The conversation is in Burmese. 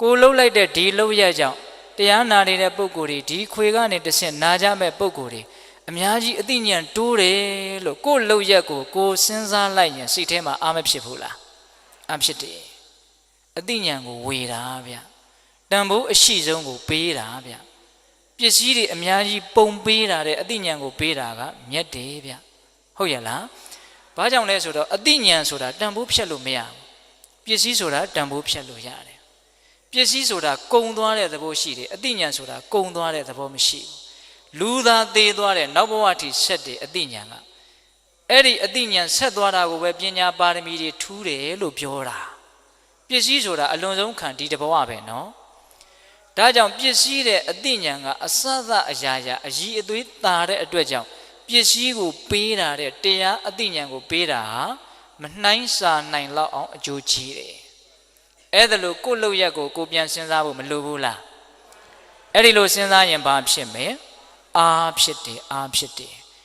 ကိုလှုပ်လိုက်တဲ့ဒီလှုပ်ရကြောင့်တရားနာနေတဲ့ပုဂ္ဂိုလ်တွေဒီခွေကနေတဆင့်နာကြမဲ့ပုဂ္ဂိုလ်တွေအများကြီးအသိဉာဏ်တိုးတယ်လို့ကိုလှုပ်ရက်ကိုစဉ်းစားလိုက်ရင်စိတ်ထဲမှာအားမဖြစ်ဘူးလားအားဖြစ်တယ်အသိဉာဏ်ကိုဝေတာဗျတန်ဖိုးအရှိဆုံးကိုပေးတာဗျပစ္စည်းတွေအများကြီးပုံပေးတာတဲ့အသိဉာဏ်ကိုပေးတာကမြတ်တယ်ဗျဟုတ်ရဲ့လားဘာကြောင့်လဲဆိုတော့အသိဉာဏ်ဆိုတာတန်ဖိုးဖြတ်လို့မရဘူးပစ္စည်းဆိုတာတန်ဖိုးဖြတ်လို့ရတယ်ပစ္စည်းဆိုတာကုံသွားတဲ့သဘောရှိတယ်အသိဉာဏ်ဆိုတာကုံသွားတဲ့သဘောမရှိဘူးလူသားသေးသွားတဲ့နောက်ဘဝထိဆက်တယ်အသိဉာဏ်ကအဲ့ဒီအသိဉာဏ်ဆက်သွားတာကိုပဲပညာပါရမီတွေထူးတယ်လို့ပြောတာပစ္စည်းဆိုတာအလွန်ဆုံးခံဒီတဘဝပဲနော်ဒါကြောင့်ပစ္စည်းတဲ့အသိဉာဏ်ကအစသအရာရာအကြီးအသွေးတာတဲ့အတွက်ကြောင့်ပစ္စည်းကိုပေးတာတဲ့တရားအသိဉာဏ်ကိုပေးတာဟာမနှိုင်းစာနိုင်လောက်အောင်အကျိုးကြီးတယ်အဲ့ဒါလို့ကိုယ့်လုပ်ရက်ကိုပြန်စဉ်းစားဖို့မလိုဘူးလားအဲ့ဒီလိုစဉ်းစားရင်ဘာဖြစ်မလဲအားဖြစ်တယ်